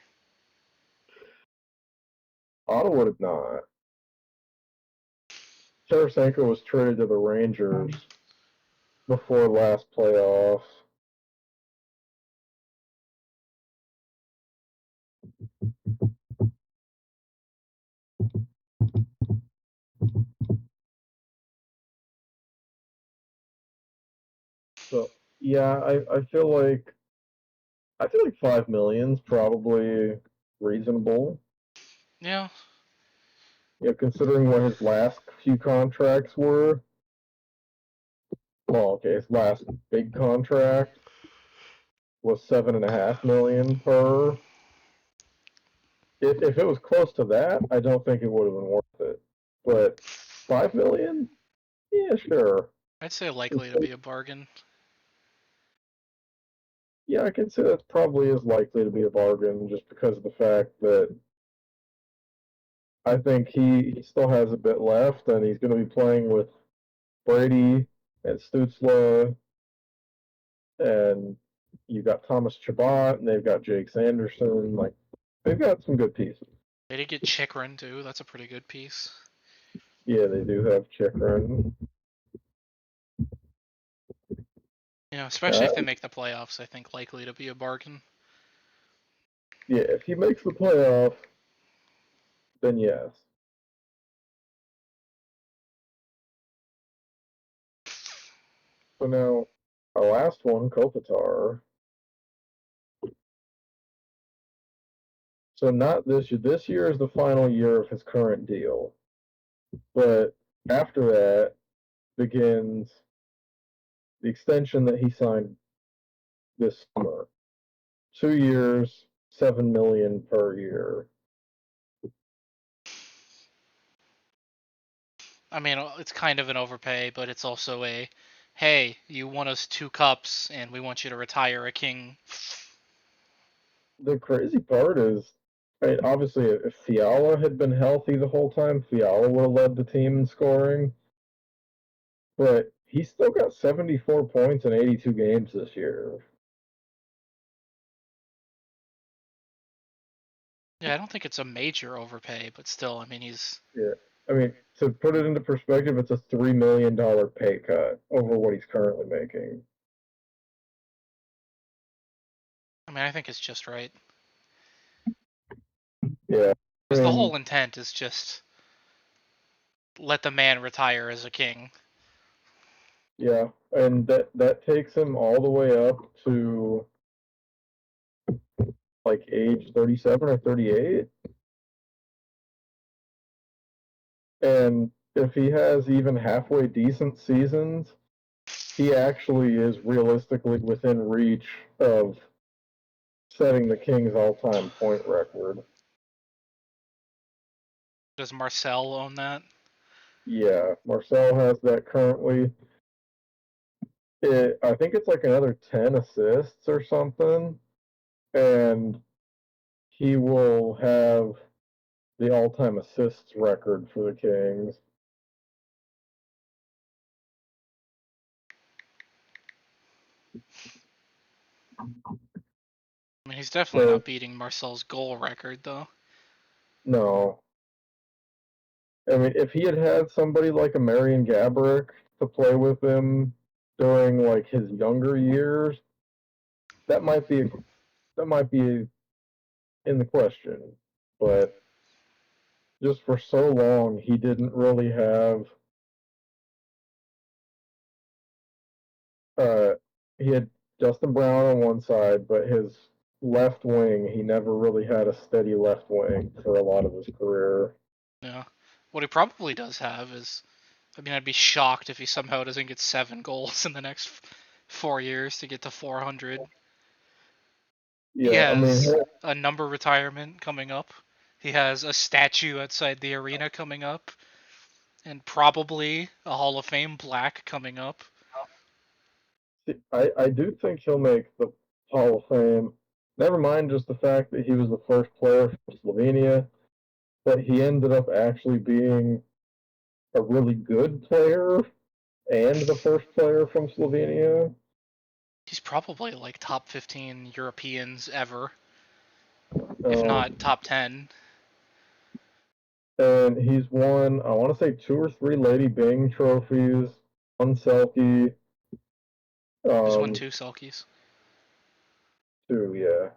Ottawa did not. Tarasenko was traded to the Rangers before last playoffs. So yeah, I feel like 5 million's probably reasonable. Yeah. Considering what his last few contracts were. Well, okay, his last big contract was 7.5 million per. if it was close to that, I don't think it would have been worth it. But 5 million, yeah, sure. I'd say likely to be a bargain. Yeah, I can say that probably is likely to be a bargain just because of the fact that I think he still has a bit left and he's going to be playing with Brady and Stutzla and you got Thomas Chabot and they've got Jake Sanderson. Like they've got some good pieces. They did get Chikrin too. That's a pretty good piece. Yeah, they do have Chikrin. You know, especially Uh, if they make the playoffs, I think likely to be a bargain. yeah, if he makes the playoff, then yes. So now our last one, Kopitar. So not this year. This year is the final year of his current deal. But after that begins the extension that he signed this summer. 2 years, 7 million per year. I mean, it's kind of an overpay, but it's also a, hey, you won us 2 cups, and we want you to retire a king. The crazy part is, I mean, obviously, if Fiala had been healthy the whole time, Fiala would have led the team in scoring. But he still got 74 points in 82 games this year. Yeah, I don't think it's a major overpay, but still, I mean, he's. Yeah. I mean, to put it into perspective, it's a $3 million pay cut over what he's currently making. I mean, I think it's just right. Yeah. I Because the mean, whole intent is just let the man retire as a king. yeah. And that takes him all the way up to like age 37 or 38. And if he has even halfway decent seasons, he actually is realistically within reach of setting the Kings all-time point record. Does Marcel own that? Yeah, Marcel has that currently. I think it's like another 10 assists or something, and he will have the all-time assists record for the Kings. I mean, he's definitely So not beating Marcel's goal record, though. no, I mean if he had had somebody like a Marion Gaborik to play with him during like his younger years, that might be that might be in the question. But just for so long, he didn't really have. Uh, he had Justin Brown on one side, but his left wing, he never really had a steady left wing for a lot of his career. Yeah. What he probably does have is, I mean, I'd be shocked if he somehow doesn't get 7 goals in the next 4 years to get to 400. He Yeah, I mean, has a number retirement coming up. He has a statue outside the arena coming up, and probably a Hall of Fame plaque coming up. I do think he'll make the Hall of Fame. Never mind just the fact that he was the first player from Slovenia, but he ended up actually being a really good player and the first player from Slovenia. He's probably like top 15 Europeans ever, if Um, not top 10. and he's won, I want to say, two or three Lady Bing trophies, one Selkie, He's won um, 2 Selkies. two, yeah.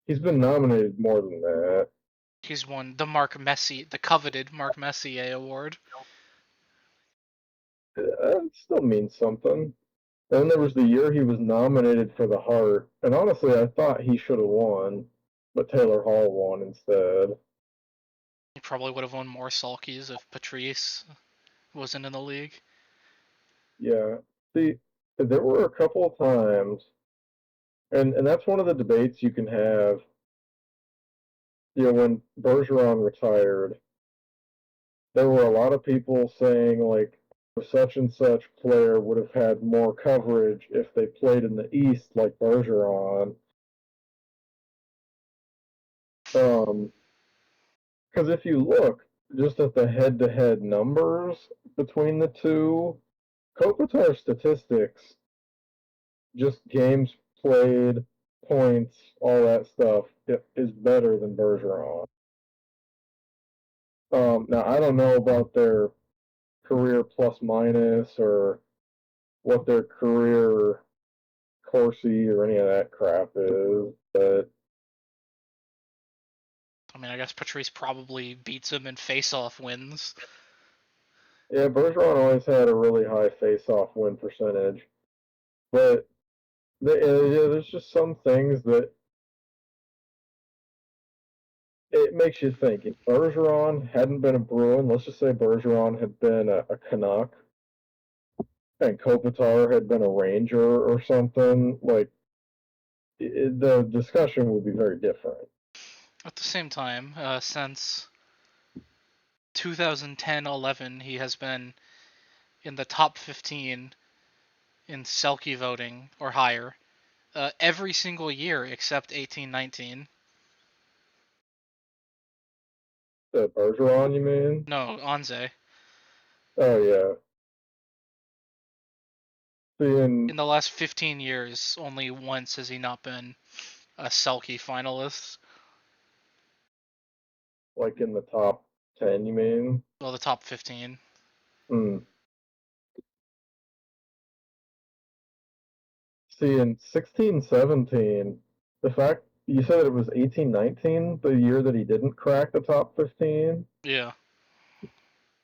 He's been nominated more than that. He's won the coveted Mark Messier award. It still means something. Then there was the year he was nominated for the Hart, and honestly, I thought he should have won, but Taylor Hall won instead. He probably would have won more Selkies if Patrice wasn't in the league. Yeah. See, there were a couple of times, and that's one of the debates you can have. when Bergeron retired, there were a lot of people saying like such and such player would have had more coverage if they played in the East like Bergeron. Because if you look just at the head-to-head numbers between the two, Kopitar statistics, just games played, points, all that stuff, is better than Bergeron. Now I don't know about their career plus minus or what their career Corsi or any of that crap is, but I mean, I guess Patrice probably beats him in face-off wins. yeah, Bergeron always had a really high face-off win percentage. But yeah, there's just some things that it makes you think. If Bergeron hadn't been a Bruin, let's just say Bergeron had been a Canuck and Kopitar had been a Ranger or something, like the discussion would be very different. At the same time, since 2010-11, he has been in the top 15 in Selke voting or higher every single year except 18-19. Bergeron, you mean? No, Anze. Oh yeah. Seeing In the last 15 years, only once has he not been a Selke finalist. like in the top 10, you mean? Well, the top 15. Hmm. See, in 16, 17, the fact you said it was 18, 19, the year that he didn't crack the top 15, Yeah.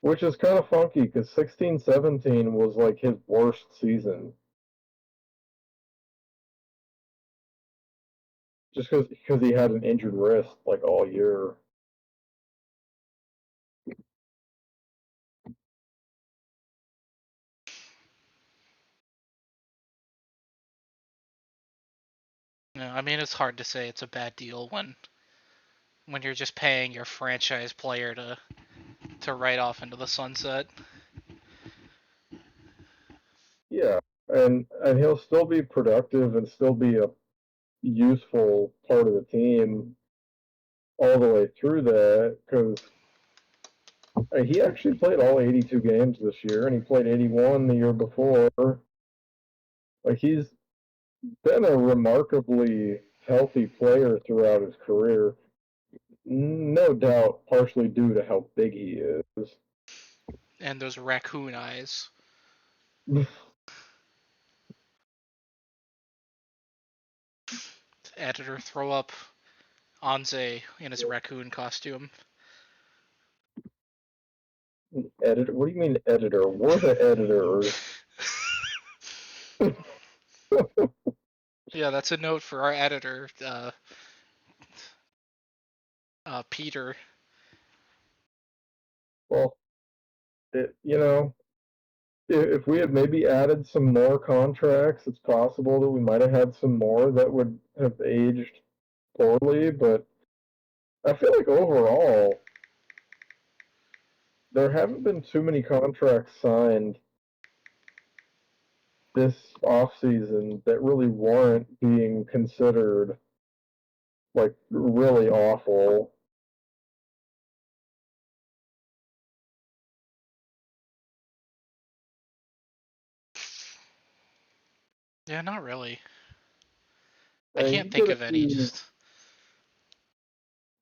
which is kind of funky because 16, 17 was like his worst season. Just because he had an injured wrist like all year. Yeah, I mean, it's hard to say it's a bad deal when you're just paying your franchise player to write off into the sunset. Yeah, and he'll still be productive and still be a useful part of the team all the way through that because he actually played all 82 games this year and he played 81 the year before. Like he's been a remarkably healthy player throughout his career. No doubt, partially due to how big he is. And those raccoon eyes. Editor, throw up Anze in his raccoon costume. Editor? What do you mean editor? We're the editors. Yeah, that's a note for our editor, Peter. Well, if we had maybe added some more contracts, it's possible that we might have had some more that would have aged poorly. But I feel like overall, there haven't been too many contracts signed this off season that really warrant being considered like really awful. Yeah, not really. I And can't think of any. Just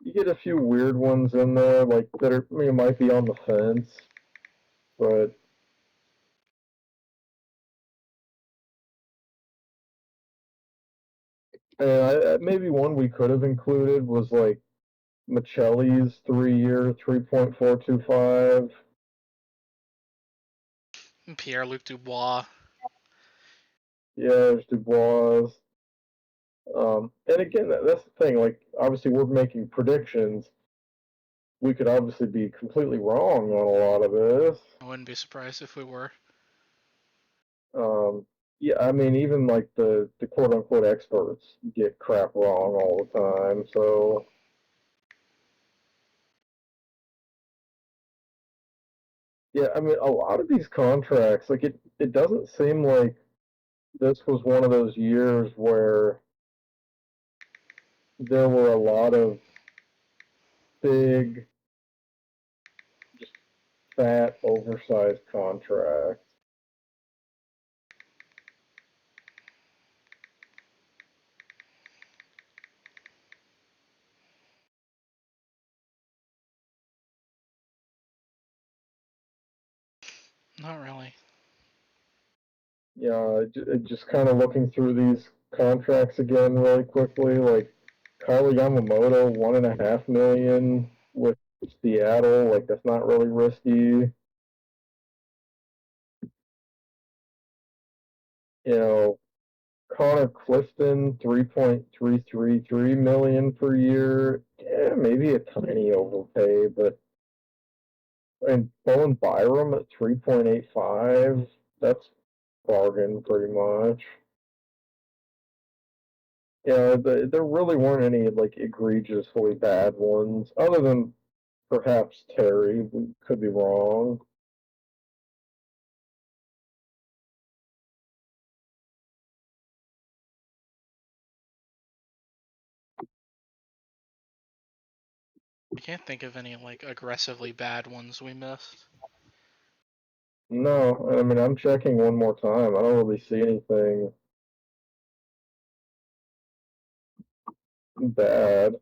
you get a few weird ones in there, like that are might be on the fence, but maybe one we could have included was like Michelli's 3 year, 3.425. Pierre-Luc Dubois. Yeah, there's Dubois. And again, that's the thing. Like, obviously, we're making predictions. We could obviously be completely wrong on a lot of this. I wouldn't be surprised if we were. Um, yeah, I mean, even like the quote unquote experts get crap wrong all the time. So Yeah, I mean, a lot of these contracts, like it doesn't seem like this was one of those years where there were a lot of big, just fat, oversized contracts. Not really. Yeah, just kind of looking through these contracts again really quickly. Like Kyler Yamamoto, 1.5 million with Seattle. Like that's not really risky. You know, Connor Clifton, 3.333 million per year. Yeah, maybe a tiny overpay, but and Bowen Byram at 3.85. That's bargain pretty much. Yeah, there really weren't any like egregiously bad ones, other than perhaps Terry. We could be wrong. I can't think of any like aggressively bad ones we missed. No, I mean I'm checking one more time. I don't really see anything bad.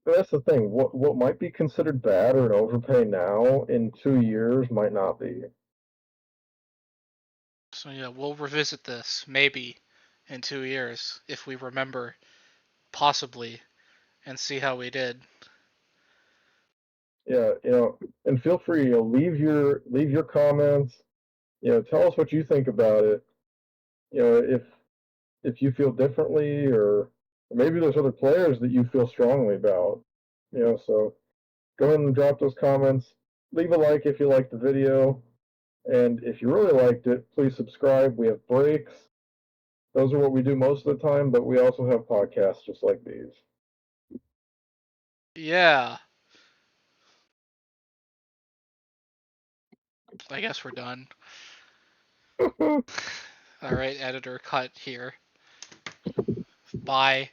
But that's the thing. What might be considered bad or an overpay now in 2 years might not be. So yeah, we'll revisit this maybe in 2 years if we remember, possibly, and see how we did. Yeah, and feel free, leave your comments. Tell us what you think about it. If you feel differently, or maybe there's other players that you feel strongly about. So go ahead and drop those comments. Leave a like if you liked the video, and if you really liked it, please subscribe. We have breaks. Those are what we do most of the time, but we also have podcasts just like these. Yeah, I guess we're done. All right, editor, cut here. Bye.